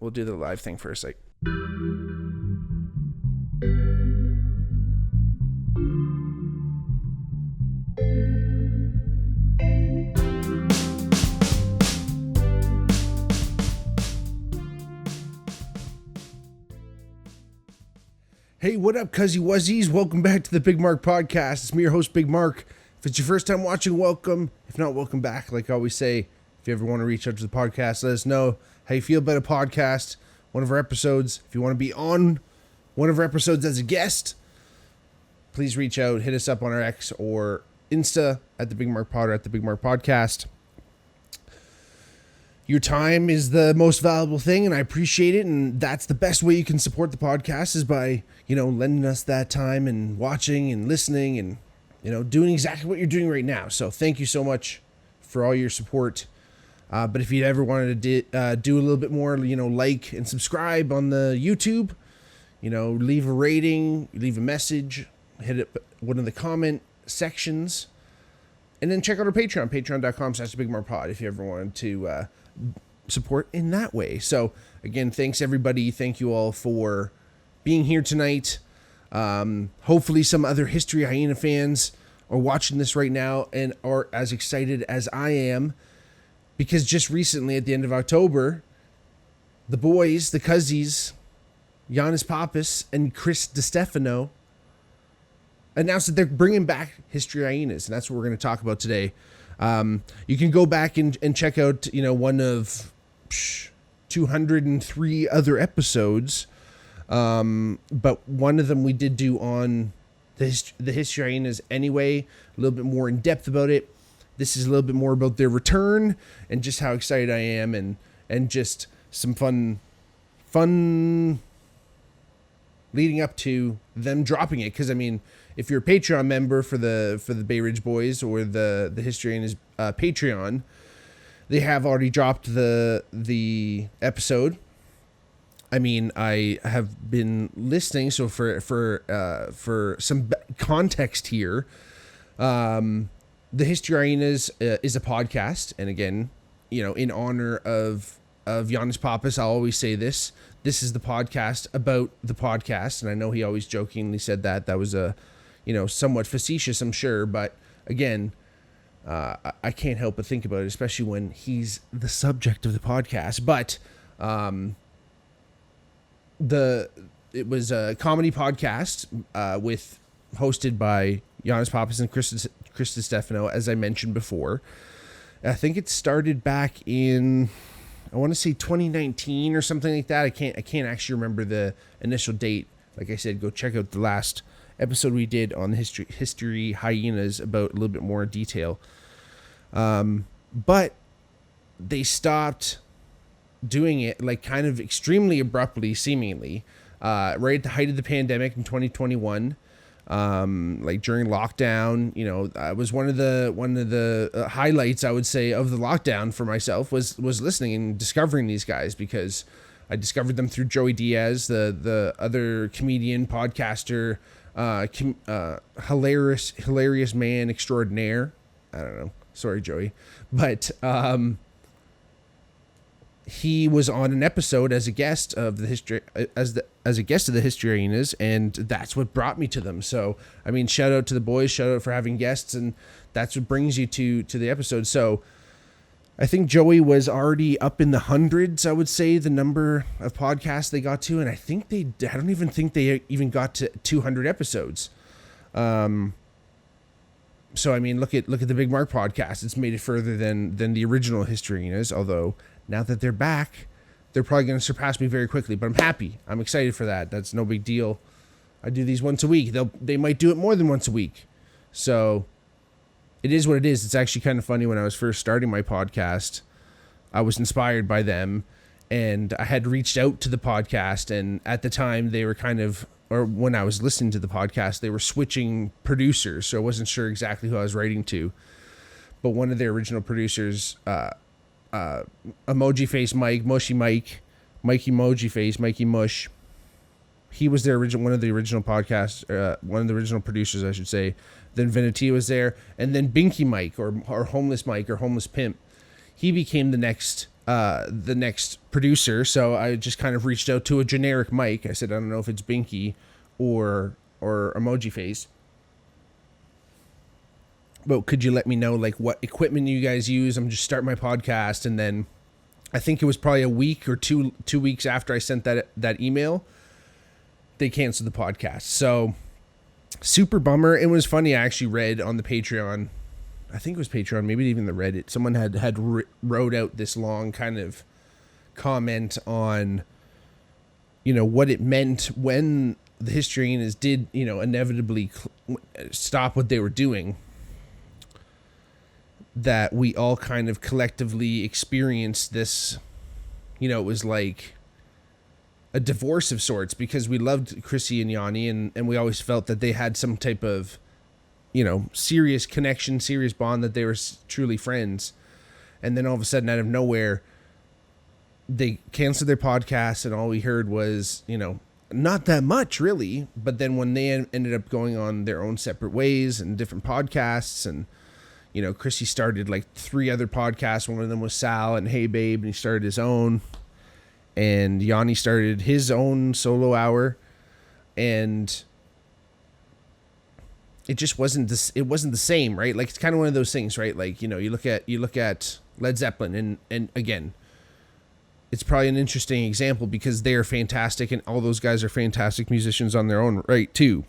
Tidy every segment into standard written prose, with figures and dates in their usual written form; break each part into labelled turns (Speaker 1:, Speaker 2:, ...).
Speaker 1: we'll do the live thing first. Like, hey, what up, cuzzy wuzzies? Welcome back to the Bigmark podcast. It's me, your host, Bigmark. If it's your first time watching, welcome. If not, welcome back. Like I always say, if you ever want to reach out to the podcast, let us know how you feel about a podcast, one of our episodes. If you want to be on one of our episodes as a guest, please reach out, hit us up on our X or Insta at the Bigmark Pod or at the Bigmark Podcast. Your time is the most valuable thing, and I appreciate it, and that's the best way you can support the podcast is by, lending us that time and watching and listening and, doing exactly what you're doing right now. So thank you so much for all your support. But if you ever wanted to do a little bit more, like and subscribe on the YouTube, leave a rating, leave a message, hit up one of the comment sections, and then check out our Patreon, patreon.com/BigmarPod if you ever wanted to support in that way. So again, thanks everybody. Thank you all for being here tonight. Hopefully some other History Hyena fans are watching this right now and are as excited as I am, because just recently at the end of October, the boys, the cuzzies, Giannis Pappas and Chris DiStefano announced that they're bringing back History Hyenas, and that's what we're going to talk about today. You can go back and check out, one of 203 other episodes. But one of them we did do on the History Hyenas anyway, a little bit more in depth about it. This is a little bit more about their return and just how excited I am and just some fun leading up to them dropping it. Cause if you're a Patreon member for the Bay Ridge Boys or the History Hyenas Patreon, they have already dropped the episode. I have been listening, so for some context here, the History Hyenas is a podcast, and again, in honor of Giannis Pappas, I'll always say this is the podcast about the podcast, and I know he always jokingly said that was a, somewhat facetious, I'm sure, but again, I can't help but think about it, especially when he's the subject of the podcast, but, it was a comedy podcast hosted by Giannis Pappas and Chris DiStefano, as I mentioned before. I think it started back in, I want to say 2019 or something like that. I can't actually remember the initial date. Like I said, go check out the last episode we did on the History Hyenas about a little bit more detail. But they stopped doing it kind of extremely abruptly, seemingly, right at the height of the pandemic in 2021, during lockdown. It was one of the highlights, I would say, of the lockdown for myself was listening and discovering these guys, because I discovered them through Joey Diaz, the other comedian, podcaster, hilarious man extraordinaire. I don't know. Sorry, Joey. But, he was on an episode as a guest of the History Hyenas, and that's what brought me to them. So, shout out to the boys, shout out for having guests, and that's what brings you to the episode. So, I think Joey was already up in the hundreds, I would say, the number of podcasts they got to, and I don't even think they even got to 200 episodes. So, look at the Bigmark podcast. It's made it further than the original History Hyenas, although now that they're back, they're probably going to surpass me very quickly, but I'm happy. I'm excited for that. That's no big deal. I do these once a week. They might do it more than once a week. So it is what it is. It's actually kind of funny. When I was first starting my podcast, I was inspired by them, and I had reached out to the podcast, and at the time they were when I was listening to the podcast, they were switching producers, so I wasn't sure exactly who I was writing to. But one of their original producers, Emoji Face Mike, Mushy Mike, Mikey Emoji Face, Mikey Mush. He was one of the original producers, I should say. Then Vinati was there, and then Binky Mike or Homeless Mike or Homeless Pimp. He became the next the next producer. So I just kind of reached out to a generic mic. I said, I don't know if it's Binky or Emoji Face, but could you let me know like what equipment you guys use? I'm just starting my podcast. And then I think it was probably a week or two weeks after I sent that email, they canceled the podcast. So super bummer. It was funny. I actually read on the Patreon, I think it was Patreon, maybe even the Reddit, someone had wrote out this long kind of comment on, what it meant when the History Hyenas did, inevitably stop what they were doing, that we all kind of collectively experienced this, it was like a divorce of sorts, because we loved Chrissy and Yanni, and we always felt that they had some type of, serious connection, serious bond, that they were truly friends. And then all of a sudden, out of nowhere, they canceled their podcast, and all we heard was, not that much really. But then when they ended up going on their own separate ways and different podcasts, and Chrissy started like 3 other podcasts. One of them was Sal and Hey Babe, and he started his own. And Yanni started his own solo hour. And it just wasn't this. It wasn't the same, right? Like, it's kind of one of those things, right? Like, you look at Led Zeppelin, and again, it's probably an interesting example because they are fantastic, and all those guys are fantastic musicians on their own right too.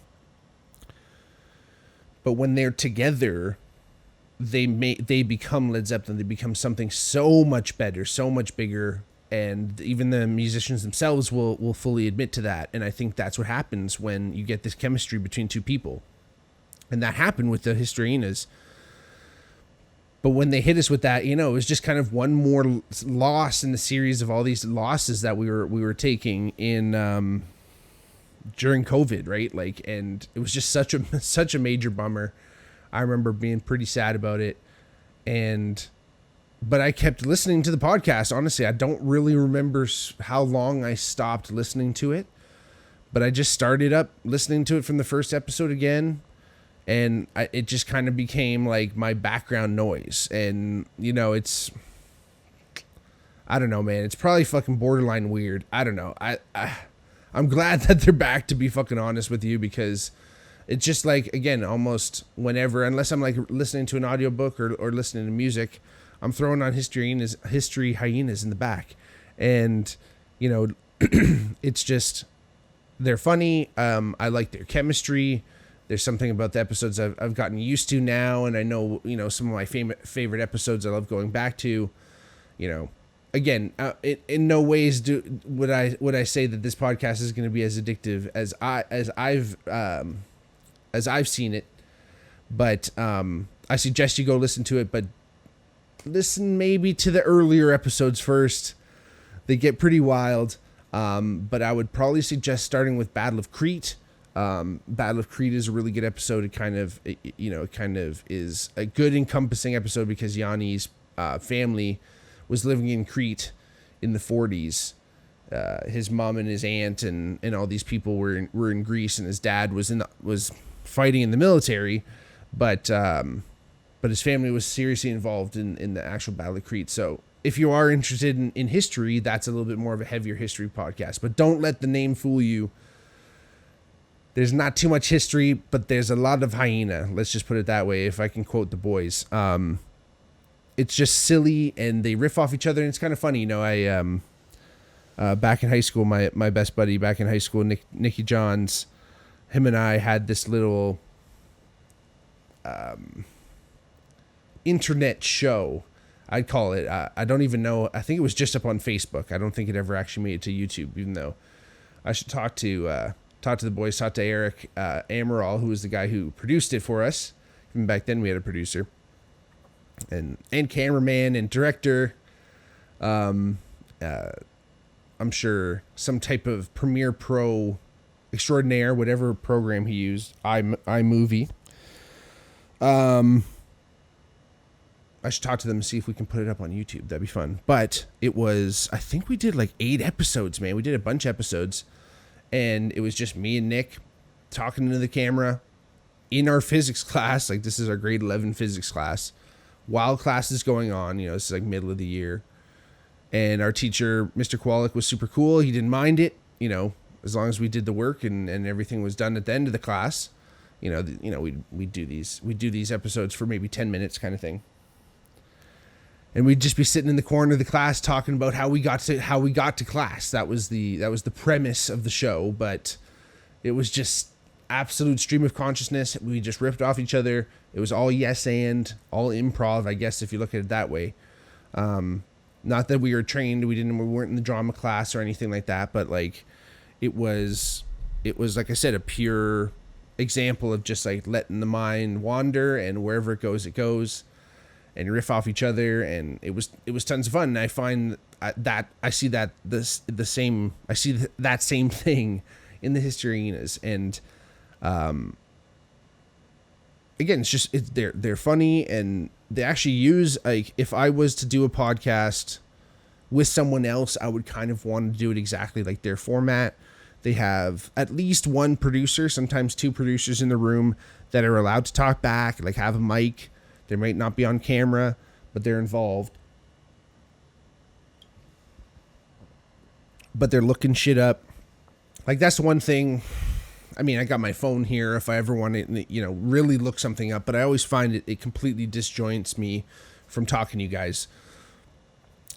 Speaker 1: But when they're together, they become Led Zeppelin. They become something so much better, so much bigger, and even the musicians themselves will fully admit to that. And I think that's what happens when you get this chemistry between two people, and that happened with the History Hyenas. But when they hit us with that, it was just kind of one more loss in the series of all these losses that we were taking in during COVID, right? Like, and it was just such a major bummer. I remember being pretty sad about it, but I kept listening to the podcast. Honestly, I don't really remember how long I stopped listening to it, but I just started up listening to it from the first episode again, and it just kind of became like my background noise. And it's, I don't know, man. It's probably fucking borderline weird. I don't know. I'm glad that they're back, to be fucking honest with you, because it's just like, again, almost whenever, unless I'm like listening to an audiobook or listening to music, I'm throwing on History Hyenas in the back. And, it's just, they're funny. I like their chemistry. There's something about the episodes I've gotten used to now. And I know, some of my favorite episodes I love going back to, again, in no ways would I say that this podcast is going to be as addictive as I've seen it, but I suggest you go listen to it, but listen maybe to the earlier episodes first. They get pretty wild, but I would probably suggest starting with Battle of Crete. Battle of Crete is a really good episode. It kind of is a good encompassing episode, because Yanni's family was living in Crete in the 40s. His mom and his aunt and all these people were in Greece, and his dad was fighting in the military, but his family was seriously involved in the actual Battle of Crete. So if you are interested in history, that's a little bit more of a heavier history podcast. But don't let the name fool you. There's not too much history, but there's a lot of hyena. Let's just put it that way, if I can quote the boys. It's just silly, and they riff off each other, and it's kind of funny. I back in high school, my best buddy back in high school, Nicky Johns, him and I had this little internet show, I'd call it. I don't even know. I think it was just up on Facebook. I don't think it ever actually made it to YouTube, even though I should talk to the boys, talk to Eric Amaral, who was the guy who produced it for us. Even back then we had a producer and cameraman and director. I'm sure some type of Premiere Pro extraordinaire, whatever program he used, iMovie. I should talk to them and see if we can put it up on YouTube. That'd be fun. But it was, I think we did like 8 episodes, man. We did a bunch of episodes, and it was just me and Nick talking into the camera in our physics class. Like, this is our grade 11 physics class while class is going on. This is like middle of the year. And our teacher, Mr. Kowalik, was super cool. He didn't mind it, as long as we did the work and everything was done at the end of the class. We do these episodes for maybe 10 minutes kind of thing. And we'd just be sitting in the corner of the class talking about how we got to class. That was the premise of the show, but it was just absolute stream of consciousness. We just ripped off each other. It was all yes and all improv, I guess, if you look at it that way. Not that we were trained, we weren't in the drama class or anything like that, but like it was like I said, a pure example of just like letting the mind wander, and wherever it goes, and riff off each other, and it was tons of fun. And I find that I see that same thing in the History Hyenas, and again, they're funny, and they actually use, like, if I was to do a podcast with someone else, I would kind of want to do it exactly like their format. They have at least one producer, sometimes two producers in the room that are allowed to talk back, like have a mic. They might not be on camera, but they're involved. But they're looking shit up. Like, that's the one thing. I mean, I got my phone here if I ever want to, really look something up, but I always find it completely disjoints me from talking to you guys,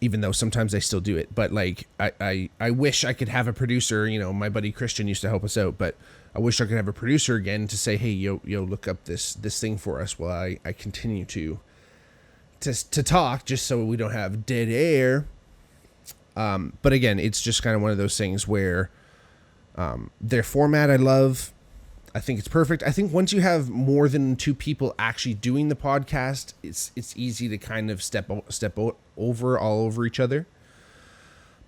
Speaker 1: even though sometimes I still do it. But like, I wish I could have a producer. My buddy Christian used to help us out, but I wish I could have a producer again to say, hey, yo, look up this thing for us while I continue to talk, just so we don't have dead air. But again, it's just kind of one of those things where their format I love. I think it's perfect. I think once you have more than two people actually doing the podcast, it's easy to kind of step over each other.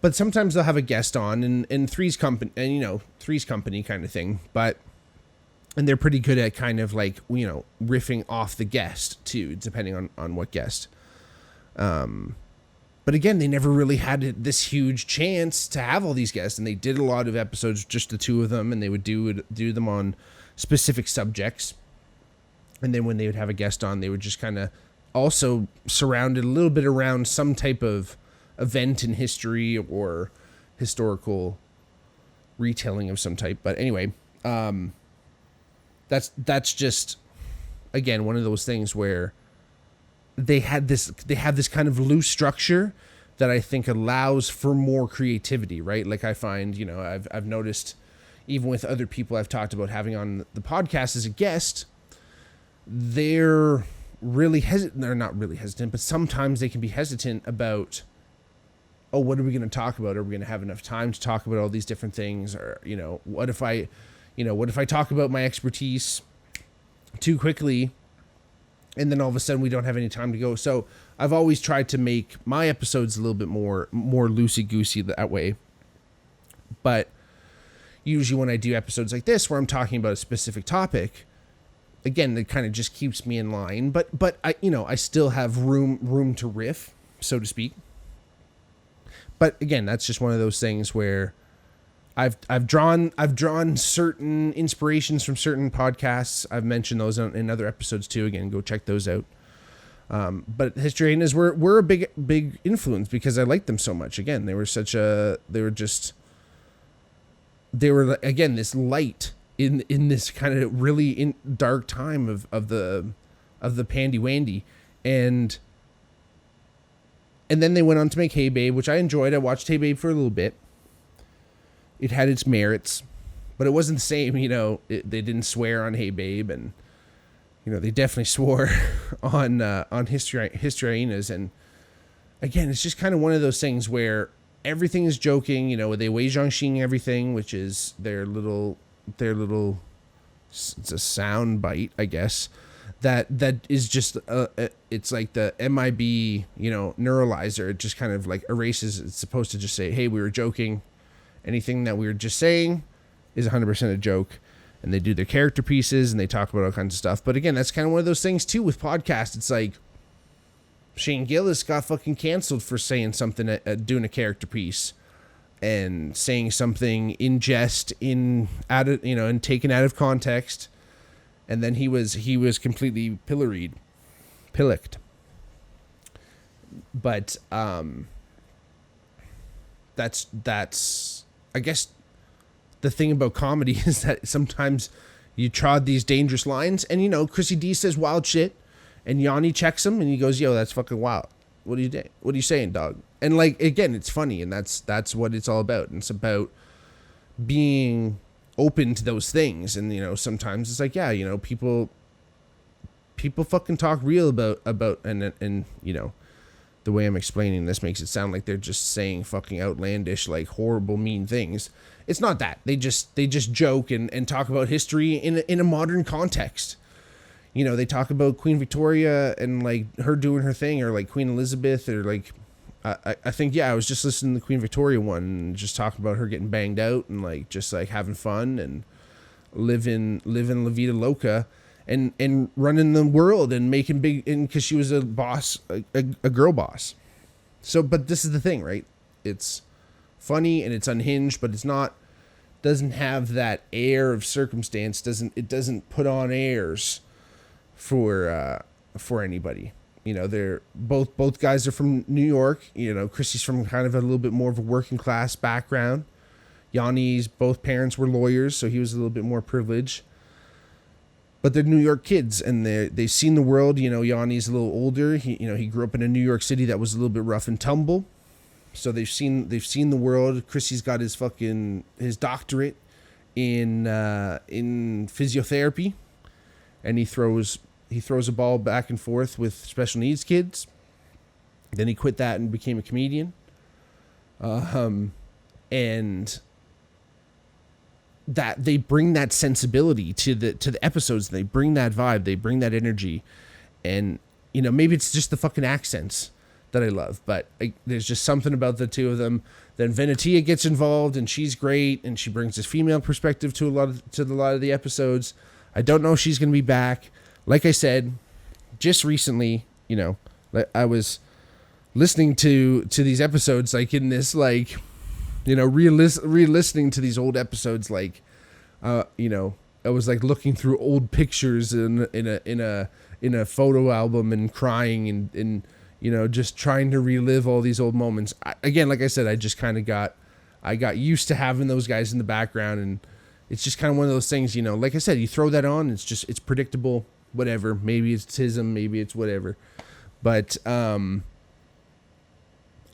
Speaker 1: But sometimes they'll have a guest on, and Three's Company kind of thing. And they're pretty good at kind of like, riffing off the guest too, depending on what guest. But again, they never really had this huge chance to have all these guests, and they did a lot of episodes, just the two of them, and they would do them on specific subjects. And then when they would have a guest on, they would just kind of also surround it a little bit around some type of event in history or historical retelling of some type. But anyway, that's just, again, one of those things where they have this kind of loose structure that I think allows for more creativity, right? Like, I find, I've noticed, even with other people I've talked about having on the podcast as a guest, they're really hesitant. They're not really hesitant, but sometimes they can be hesitant about, oh, what are we going to talk about? Are we going to have enough time to talk about all these different things? Or, what if I talk about my expertise too quickly, and then all of a sudden we don't have any time to go? So I've always tried to make my episodes a little bit more loosey-goosey that way. But usually when I do episodes like this, where I'm talking about a specific topic, again, it kind of just keeps me in line. But I still have room to riff, so to speak. But again, that's just one of those things where I've drawn certain inspirations from certain podcasts. I've mentioned those in other episodes too. Again, go check those out. But History Hyenas were a big influence because I liked them so much. Again, they were again this light in this kind of really dark time of the Pandy Wandy, and then they went on to make Hey Babe, which I enjoyed. I watched Hey Babe for a little bit. It had its merits, but it wasn't the same. They didn't swear on Hey Babe, and they definitely swore on History Hyenas. And again, it's just kind of one of those things where everything is joking. They Wei Zhangxing everything, which is their little it's a sound bite, I guess. That is just it's like the MIB neuralizer. It just kind of like erases. It's supposed to just say, hey, we were joking. Anything that we were just saying is 100% a joke. And they do their character pieces and they talk about all kinds of stuff. But again, that's kind of one of those things too with podcasts. It's like Shane Gillis got fucking canceled for saying something, doing a character piece and saying something in jest, and taken out of context. And then he was completely pilloried. But that's I guess the thing about comedy is that sometimes you trod these dangerous lines, and Chrissy D says wild shit, and Yanni checks him and he goes, yo, that's fucking wild. What are you saying, dog? And like, again, it's funny, and that's what it's all about. And it's about being open to those things. And sometimes it's like, yeah, people fucking talk real about and the way I'm explaining this makes it sound like they're just saying fucking outlandish, like horrible, mean things. It's not that. They just joke and talk about history in a modern context. They talk about Queen Victoria and like her doing her thing, or like Queen Elizabeth, or like I think, I was just listening to the Queen Victoria one and just talking about her getting banged out and like just like having fun and living La Vida Loca and running the world and making big, and because she was a boss, a girl boss. So, but this is the thing, right? It's funny and it's unhinged, but doesn't have that air of circumstance. It doesn't put on airs for anybody. They're both guys are from New York. Chrissy's from kind of a little bit more of a working class background. Yanni's both parents were lawyers, so he was a little bit more privileged. But they're New York kids, and they've seen the world. Yanni's a little older. He grew up in a New York City that was a little bit rough and tumble. So they've seen the world. Chrissy's got his doctorate in physiotherapy, and he throws a ball back and forth with special needs kids. Then he quit that and became a comedian. And that they bring that sensibility to the episodes. They bring that vibe. They bring that energy. And maybe it's just the fucking accents that I love, but there's just something about the two of them. Then Venetia gets involved, and she's great, and she brings this female perspective to a lot of the episodes. I don't know if she's gonna be back. Like I said, just recently, I was listening to these episodes, like in this, like, re-listening to these old episodes, like, I was like looking through old pictures in a photo album and crying and just trying to relive all these old moments. Again, like I said, I just kind of got used to having those guys in the background, and it's just kind of one of those things, like I said, you throw that on, it's predictable, whatever. Maybe it's tism, maybe it's whatever. But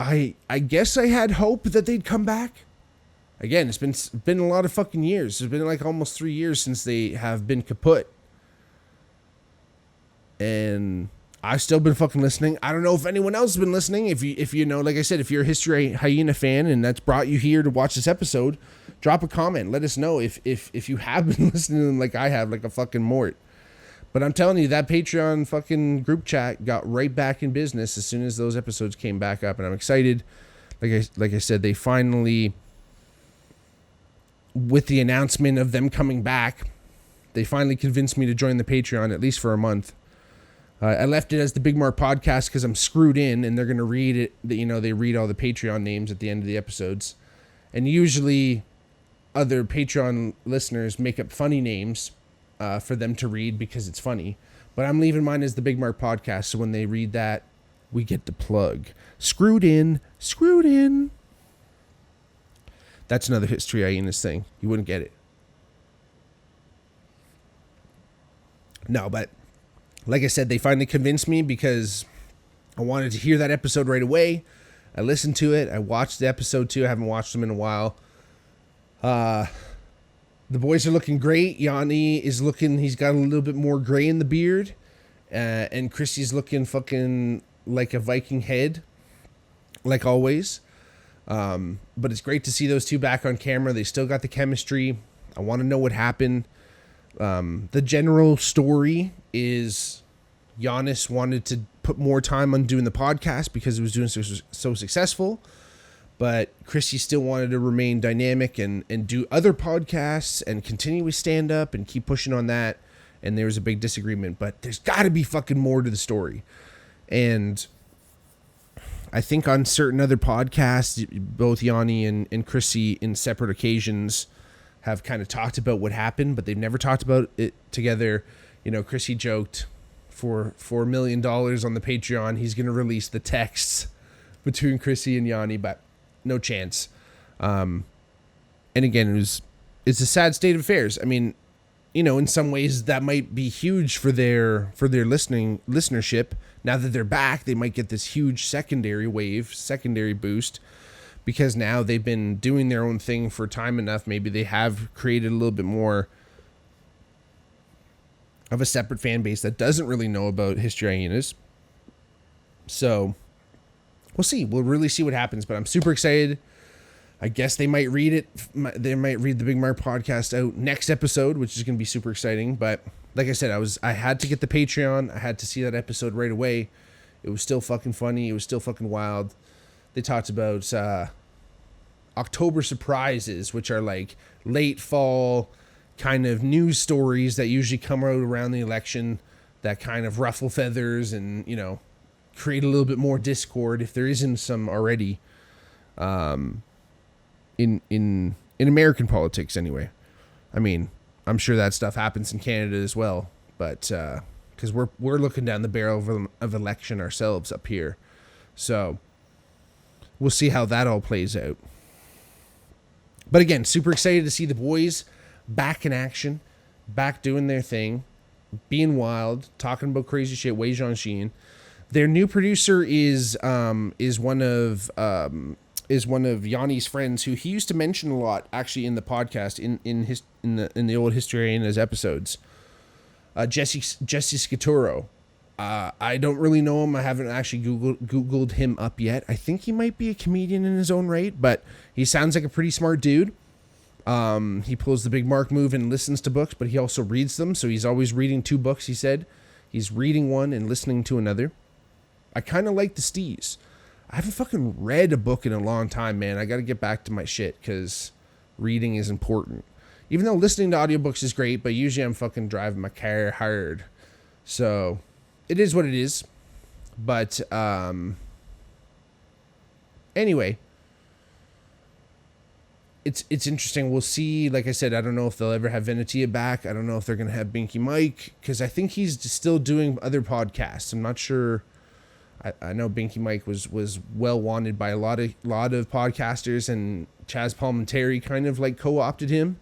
Speaker 1: I guess I had hope that they'd come back. Again, it's been a lot of fucking years. It's been like almost 3 years since they have been kaput. And I've still been fucking listening. I don't know if anyone else has been listening. If you know, like I said, if you're a History Hyena fan and that's brought you here to watch this episode, drop a comment. Let us know if you have been listening like I have, like a fucking mort. But I'm telling you, that Patreon fucking group chat got right back in business as soon as those episodes came back up, and I'm excited. Like I said, they finally, with the announcement of them coming back, they finally convinced me to join the Patreon, at least for a month. I left it as the Bigmark podcast because I'm screwed in, and they're going to read it. They read all the Patreon names at the end of the episodes. And usually other Patreon listeners make up funny names for them to read because it's funny. But I'm leaving mine as the Bigmark podcast, so when they read that, we get the plug. Screwed in. That's another History Hyenas thing. You wouldn't get it. No, but like I said, they finally convinced me because I wanted to hear that episode right away. I listened to it. I watched the episode too. I haven't watched them in a while. The boys are looking great. Yanni is looking, he's got a little bit more gray in the beard. And Chrissy's looking fucking like a Viking head, like always. But it's great to see those two back on camera. They still got the chemistry. I want to know what happened. The general story is Giannis wanted to put more time on doing the podcast because it was doing so successful, but Chrissy still wanted to remain dynamic and do other podcasts and continue with stand up and keep pushing on that. And there was a big disagreement, but there's got to be fucking more to the story. And I think on certain other podcasts, both Yanni and Chrissy in separate occasions have kind of talked about what happened, but they've never talked about it together. Chrissy joked for $4 million on the Patreon, he's going to release the texts between Chrissy and Yanni, but no chance. And again, it's a sad state of affairs. I mean, you know, in some ways that might be huge for their listenership. Now that they're back, they might get this huge secondary boost, because now they've been doing their own thing for time enough. Maybe they have created a little bit more of a separate fan base that doesn't really know about History Hyenas. So we'll see. We'll really see what happens, but I'm super excited. I guess they might read it. They might read the Bigmark podcast out next episode, which is going to be super exciting. But like I said, I had to get the Patreon. I had to see that episode right away. It was still fucking funny. It was still fucking wild. They talked about October surprises, which are like late fall kind of news stories that usually come out around the election that kind of ruffle feathers and, you know, create a little bit more discord if there isn't some already in American politics anyway. I mean, I'm sure that stuff happens in Canada as well, but because we're looking down the barrel of election ourselves up here. So we'll see how that all plays out. But again, super excited to see the boys back in action, back doing their thing, being wild, talking about crazy shit. Wei Zhongxin. Their new producer is one of Yanni's friends, who he used to mention a lot actually in the podcast in the old History Hyenas episodes. Jesse Scaturo. I don't really know him. I haven't actually Googled him up yet. I think he might be a comedian in his own right, but he sounds like a pretty smart dude. He pulls the Bigmark move and listens to books, but he also reads them. So he's always reading 2 books, he said. He's reading one and listening to another. I kind of like the steez. I haven't fucking read a book in a long time, man. I got to get back to my shit because reading is important. Even though listening to audiobooks is great, but usually I'm fucking driving my car hard. So it is what it is. But anyway, it's interesting. We'll see. Like I said, I don't know if they'll ever have Venetia back. I don't know if they're going to have Binky Mike, because I think he's still doing other podcasts. I'm not sure. I know Binky Mike was well wanted by a lot of podcasters, and Chaz Palminteri kind of like co-opted him.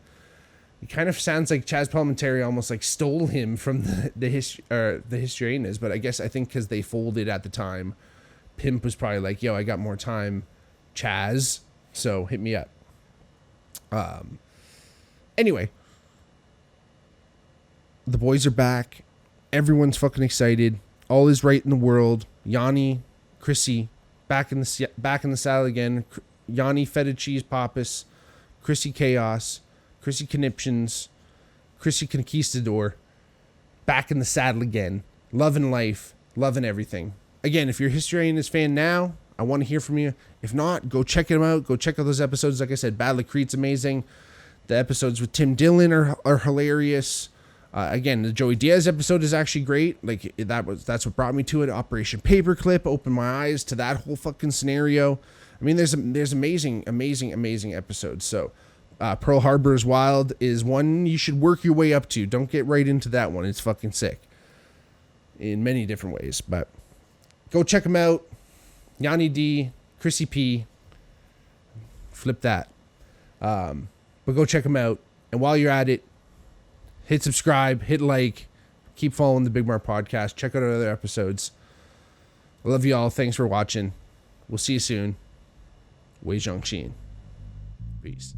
Speaker 1: It kind of sounds like Chaz Palminteri almost like stole him from the History Hyenas, but I think because they folded at the time, Pimp was probably like, "Yo, I got more time, Chaz, so hit me up." Anyway, the boys are back. Everyone's fucking excited. All is right in the world. Yanni, Chrissy, back in the saddle again. Yanni Feta Cheese Pappas, Chrissy Chaos, Chrissy Conniptions, Chrissy Conquistador, back in the saddle again. Loving life, loving everything. Again, if you're a History Hyenas fan now, I want to hear from you. If not, go check them out. Go check out those episodes. Like I said, Battle of Crete's amazing. The episodes with Tim Dillon are hilarious. Again, the Joey Diaz episode is actually great. Like that's what brought me to it. Operation Paperclip opened my eyes to that whole fucking scenario. I mean, there's amazing episodes. So, Pearl Harbor is Wild is one you should work your way up to. Don't get right into that one. It's fucking sick in many different ways. But go check them out. Yanni D, Chrissy P. Flip that. But go check them out. And while you're at it, hit subscribe, hit like, keep following the Bigmark podcast. Check out our other episodes. I love you all. Thanks for watching. We'll see you soon. Wei Zhongxin. Peace.